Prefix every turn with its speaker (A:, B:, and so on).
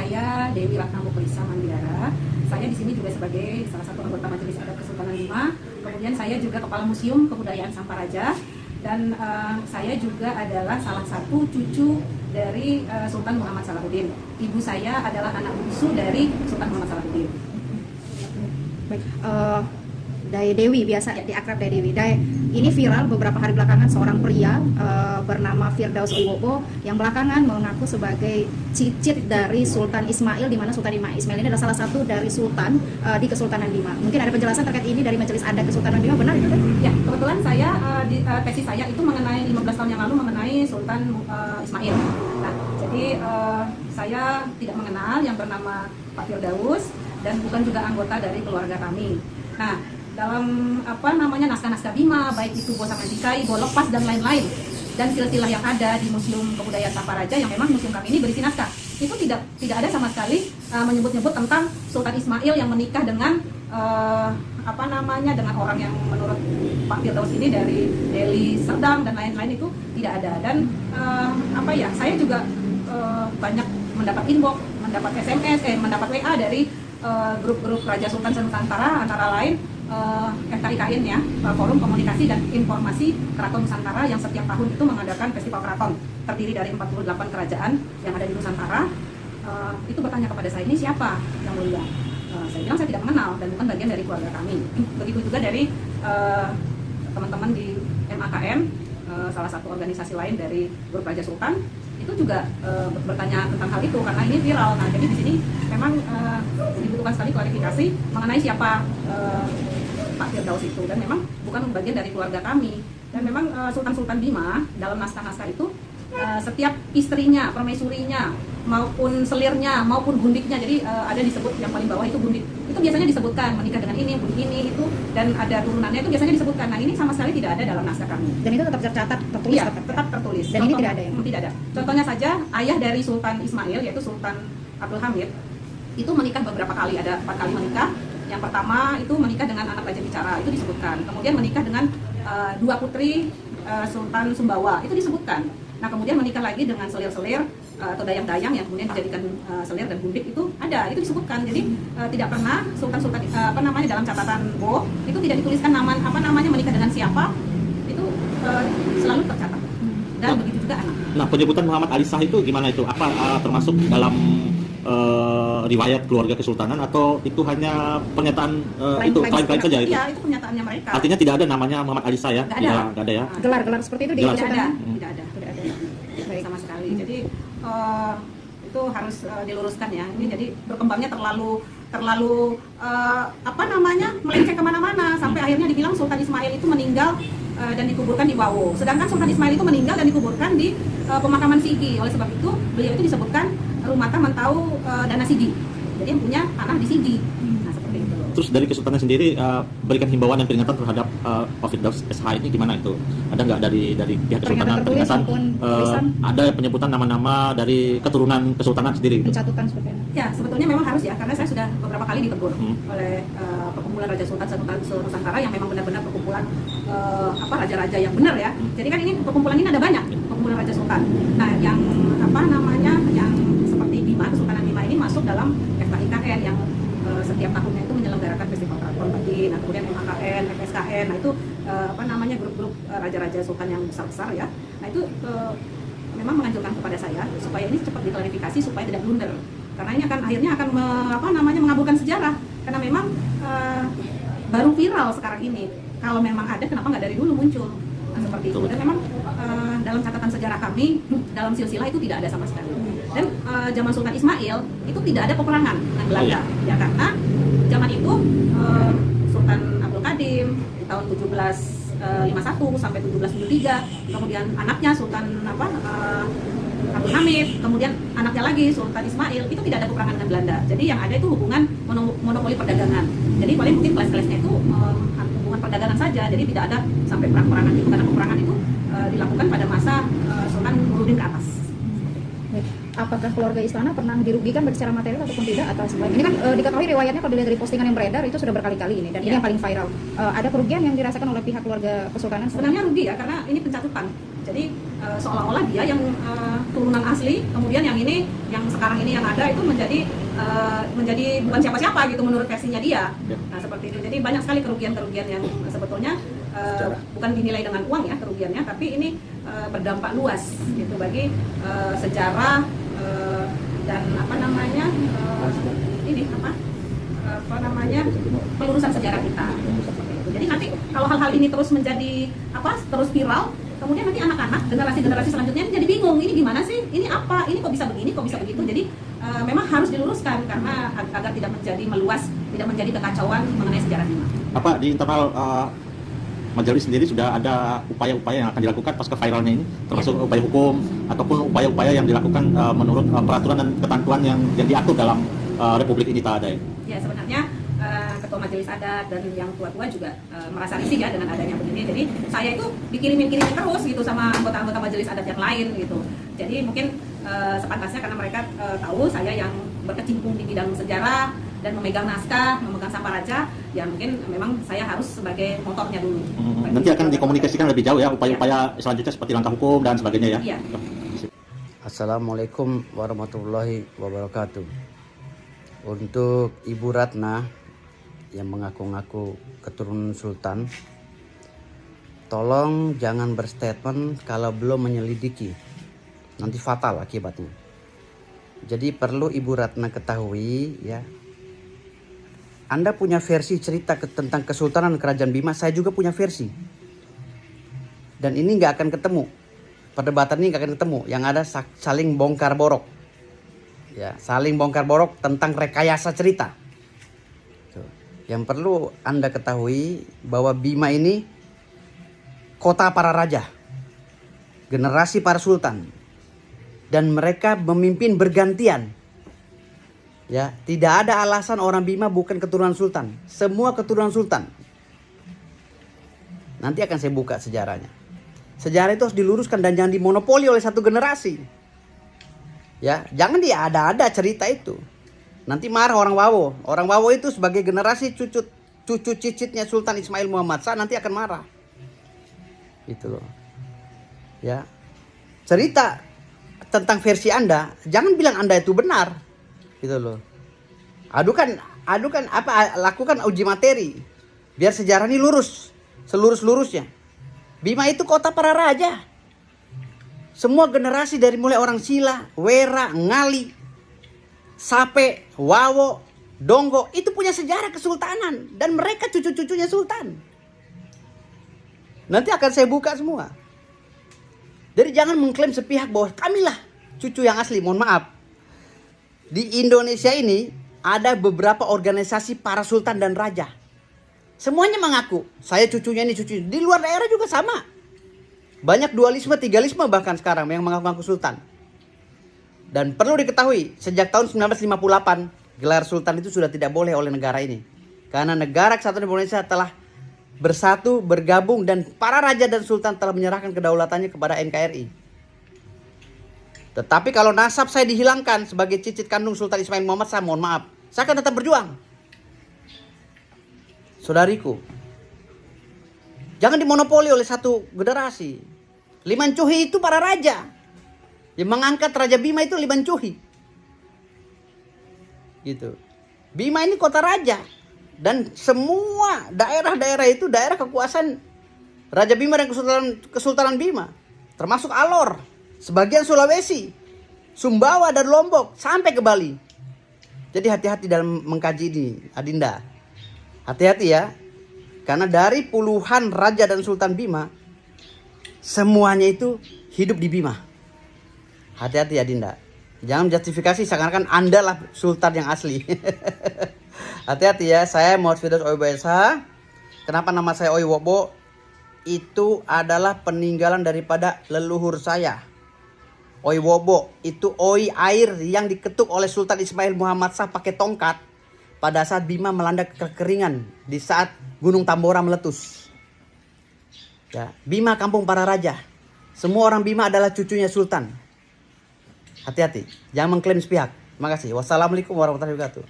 A: saya Dewi Ratna Mukrisa Mandiara. Saya di sini juga sebagai salah satu anggota Majelis Adat Kesultanan Bima. Kemudian saya juga Kepala Museum Kebudayaan Samparaja. Dan saya juga adalah salah satu cucu dari Sultan Muhammad Salahuddin. Ibu saya adalah anak bungsu dari Sultan Muhammad Salahuddin.
B: Baik, Dai Dewi, biasa diakrab Dai Dewi. Dai, ini viral beberapa hari belakangan seorang pria bernama Firdaus Wibowo yang belakangan mengaku sebagai cicit dari Sultan Ismail, di mana Sultan Ismail ini adalah salah satu dari sultan di Kesultanan Bima. Mungkin ada penjelasan terkait ini dari Majelis Adat Kesultanan Bima, benar itu?
A: Ya, kebetulan saya tesis saya itu mengenai 15 tahun yang lalu mengenai Sultan Ismail. Nah, jadi saya tidak mengenal yang bernama Pak Firdaus dan bukan juga anggota dari keluarga kami. Nah, dalam naskah-naskah Bima, baik itu Bosa Mandikai, Bolepas dan lain-lain, dan silsilah yang ada di Museum Kebudayaan Samparaja yang memang museum kami ini berisi naskah, itu tidak ada sama sekali menyebut-nyebut tentang Sultan Ismail yang menikah dengan dengan orang yang menurut Pak Firdaus ini dari Deli Serdang dan lain-lain, itu tidak ada. Dan saya juga banyak mendapat inbox, mendapat SMS, mendapat WA dari grup-grup Raja Sultan Nusantara, antara lain FKIKN ya, Forum Komunikasi dan Informasi Keraton Nusantara, yang setiap tahun itu mengadakan festival keraton terdiri dari 48 kerajaan yang ada di Nusantara. Itu bertanya kepada saya, ini siapa yang mulia? Saya bilang saya tidak mengenal dan bukan bagian dari keluarga kami. Begitu juga dari teman-teman di MAKM, salah satu organisasi lain dari grup Raja Sultan, itu juga bertanya tentang hal itu karena ini viral. Nah, jadi di sini memang dibutuhkan sekali klarifikasi mengenai siapa Pak Firdaus itu, dan memang bukan bagian dari keluarga kami. Dan memang Sultan-Sultan Bima dalam naskah-naskah itu setiap istrinya, permaisurinya, maupun selirnya, maupun gundiknya, jadi ada disebut yang paling bawah itu gundik, itu biasanya disebutkan menikah dengan ini itu, dan ada turunannya itu biasanya disebutkan. Nah, ini sama sekali tidak ada dalam naskah kami.
B: Dan itu tetap tercatat, tertulis?
A: Iya, tetap tertulis.
B: Dan ini tidak ada ya?
A: Tidak ada. Contohnya saja, ayah dari Sultan Ismail, yaitu Sultan Abdul Hamid, itu menikah beberapa kali, ada 4 kali menikah. Yang pertama itu menikah dengan anak Raja Bicara, itu disebutkan. Kemudian menikah dengan 2 putri Sultan Sumbawa, itu disebutkan. Nah, kemudian menikah lagi dengan selir-selir atau dayang-dayang yang kemudian dijadikan selir dan gundik, itu ada, itu disebutkan. Jadi tidak pernah sultan-sultan dalam catatan Bo itu tidak dituliskan menikah dengan siapa, itu selalu tercatat. Dan begitu juga anak.
C: Nah, penyebutan Muhammad Alisah itu gimana itu? Apa termasuk dalam riwayat keluarga kesultanan atau itu hanya pernyataan itu klaim-klaim saja itu?
A: Iya, itu pernyataannya mereka.
C: Artinya tidak ada namanya Muhammad Alisah ya?
A: Nggak
C: ada ya?
B: Gelar-gelar seperti itu
A: tidak
B: ada?
A: Tidak ada sama sekali. Jadi itu harus diluruskan ya. Ini jadi berkembangnya terlalu melenceng kemana-mana sampai akhirnya dibilang Sultan Ismail itu meninggal dan dikuburkan di Wawo. Sedangkan Sultan Ismail itu meninggal dan dikuburkan di pemakaman Sigi. Oleh sebab itu beliau itu disebutkan Rumata Mentau Dana Sigi. Jadi yang punya tanah di Sigi. Nah, seperti itu.
C: Terus dari Kesultanan sendiri berikan himbauan dan peringatan terhadap Pak Firdaus SH ini gimana itu? Ada nggak dari pihak Kesultanan peringatan? Ada penyebutan nama-nama dari keturunan Kesultanan sendiri?
B: Pencatutan seperti itu?
A: Ya, sebetulnya memang harus ya, karena saya sudah beberapa kali ditegur oleh perkumpulan Raja Sultan Nusantara yang memang benar-benar perkumpulan raja-raja yang benar ya. Jadi kan ini perkumpulan ini ada banyak perkumpulan Raja Sultan. Nah, yang yang seperti Bima, Kesultanan Bima ini masuk dalam FKIKN yang setiap tahunnya itu menyelenggarakan festival keraton tadi. Nah, kemudian MAKN, FSKN, nah itu grup-grup raja-raja sultan yang besar-besar ya. Nah, itu memang menganjurkan kepada saya supaya ini cepat diklarifikasi supaya tidak blunder. Karena ini akhirnya akan mengaburkan sejarah. Karena memang baru viral sekarang ini. Kalau memang ada, kenapa nggak dari dulu muncul? Nah, seperti itu. Dan memang dalam catatan sejarah kami, dalam silsilah itu tidak ada sama sekali. Dan zaman Sultan Ismail itu tidak ada peperangan dengan Belanda. Ya, karena zaman itu Sultan Abdul Kadim di tahun 1751 sampai 1773, kemudian anaknya Sultan Abdul Hamid, kemudian anaknya lagi Sultan Ismail, itu tidak ada peperangan dengan Belanda. Jadi yang ada itu hubungan monopoli perdagangan. Jadi paling mungkin kelas-kelasnya itu hubungan perdagangan saja. Jadi tidak ada sampai perang-perangan itu, karena peperangan itu dilakukan pada masa Sultan Nurudin ke atas.
B: Apakah keluarga istana pernah dirugikan baik secara material ataupun tidak, atau sebagainya? Ini kan diketahui riwayatnya kalau dilihat dari postingan yang beredar itu sudah berkali-kali ini, dan ini yang paling viral. Ada kerugian yang dirasakan oleh pihak keluarga kesultanan?
A: Sebenarnya rugi ya, karena ini pencatutan. Jadi seolah-olah dia yang turunan asli, kemudian yang ini, yang sekarang ini yang ada itu menjadi bukan siapa-siapa gitu menurut versinya dia. Nah seperti itu. Jadi banyak sekali kerugian-kerugian yang sebetulnya bukan dinilai dengan uang ya kerugiannya, tapi ini berdampak luas gitu bagi sejarah dan pelurusan sejarah kita. Jadi nanti kalau hal-hal ini terus menjadi terus viral, kemudian nanti anak-anak generasi selanjutnya jadi bingung, ini gimana sih, ini apa, ini kok bisa begini, kok bisa begitu. Jadi memang harus diluruskan karena agar tidak menjadi meluas, tidak menjadi kekacauan mengenai sejarah Bima.
C: Apa di internal majelis sendiri sudah ada upaya-upaya yang akan dilakukan pasca viralnya ini, termasuk upaya hukum ataupun upaya-upaya yang dilakukan menurut peraturan dan ketentuan yang diatur dalam Republik ini tak ada ya?
A: Ya sebenarnya ketua majelis adat dan yang tua-tua juga merasa risih ya dengan adanya begini. Jadi saya itu dikirimin terus gitu sama anggota-anggota majelis adat yang lain gitu. Jadi mungkin sepantasnya karena mereka tahu saya yang berkecimpung di bidang sejarah dan memegang naskah, memegang Samparaja, ya mungkin memang saya harus sebagai motornya dulu.
C: Nanti akan dikomunikasikan lebih jauh ya upaya-upaya selanjutnya seperti langkah hukum dan sebagainya ya.
A: Iya.
D: Assalamualaikum warahmatullahi wabarakatuh. Untuk Ibu Ratna yang mengaku-ngaku keturunan Sultan, tolong jangan berstatement kalau belum menyelidiki, nanti fatal akibatnya. Jadi perlu Ibu Ratna ketahui ya, Anda punya versi cerita tentang Kesultanan Kerajaan Bima, saya juga punya versi. Dan ini nggak akan ketemu, perdebatan ini nggak akan ketemu, yang ada saling bongkar borok. Ya, saling bongkar borok tentang rekayasa cerita. Yang perlu Anda ketahui bahwa Bima ini kota para raja, generasi para sultan, dan mereka memimpin bergantian. Ya, tidak ada alasan orang Bima bukan keturunan sultan. Semua keturunan sultan. Nanti akan saya buka sejarahnya. Sejarah itu harus diluruskan dan jangan dimonopoli oleh satu generasi. Ya, jangan ada cerita itu. Nanti marah orang Wawo. Orang Wawo itu sebagai generasi cucu cicitnya Sultan Ismail Muhammad Shah nanti akan marah. Gitu loh. Ya. Cerita tentang versi Anda, jangan bilang Anda itu benar. Gitu loh. Lakukan uji materi biar sejarah ini lurus, selurus-lurusnya. Bima itu kota para raja. Semua generasi dari mulai orang Sila, Wera, Ngali, Sape, Wawo, Donggo itu punya sejarah kesultanan dan mereka cucu-cucunya sultan. Nanti akan saya buka semua. Jadi jangan mengklaim sepihak bahwa kamilah cucu yang asli. Mohon maaf. Di Indonesia ini ada beberapa organisasi para sultan dan raja. Semuanya mengaku saya cucunya ini cucu. Di luar daerah juga sama. Banyak dualisme, tigalisme bahkan sekarang yang mengaku-ngaku sultan. Dan perlu diketahui, sejak tahun 1958 gelar sultan itu sudah tidak boleh oleh negara ini. Karena negara kesatuan Indonesia telah bersatu, bergabung, dan para raja dan sultan telah menyerahkan kedaulatannya kepada NKRI. Tetapi kalau nasab saya dihilangkan sebagai cicit kandung Sultan Ismail Muhammad Shah, mohon maaf, saya akan tetap berjuang. Saudariku, jangan dimonopoli oleh satu generasi. Liman Cuhi itu para raja. Yang mengangkat Raja Bima itu Liman Cuhi. Gitu. Bima ini kota raja. Dan semua daerah-daerah itu daerah kekuasaan Raja Bima dan Kesultanan Bima. Termasuk Alor, sebagian Sulawesi, Sumbawa dan Lombok, sampai ke Bali. Jadi hati-hati dalam mengkaji ini, Adinda. Hati-hati ya. Karena dari puluhan raja dan sultan Bima, semuanya itu hidup di Bima. Hati-hati Adinda. Jangan justifikasi seakan-akan Anda lah sultan yang asli. Hati-hati ya. Saya Muhammad Firdaus Owi Boyesa. Kenapa nama saya Owi Wobo? Itu adalah peninggalan daripada leluhur saya. Owi Wobo itu Owi air yang diketuk oleh Sultan Ismail Muhammad Shah pakai tongkat pada saat Bima melanda kekeringan di saat Gunung Tambora meletus. Ya, Bima kampung para raja. Semua orang Bima adalah cucunya sultan. Hati-hati, jangan mengklaim sepihak. Terima kasih. Wassalamualaikum warahmatullahi wabarakatuh.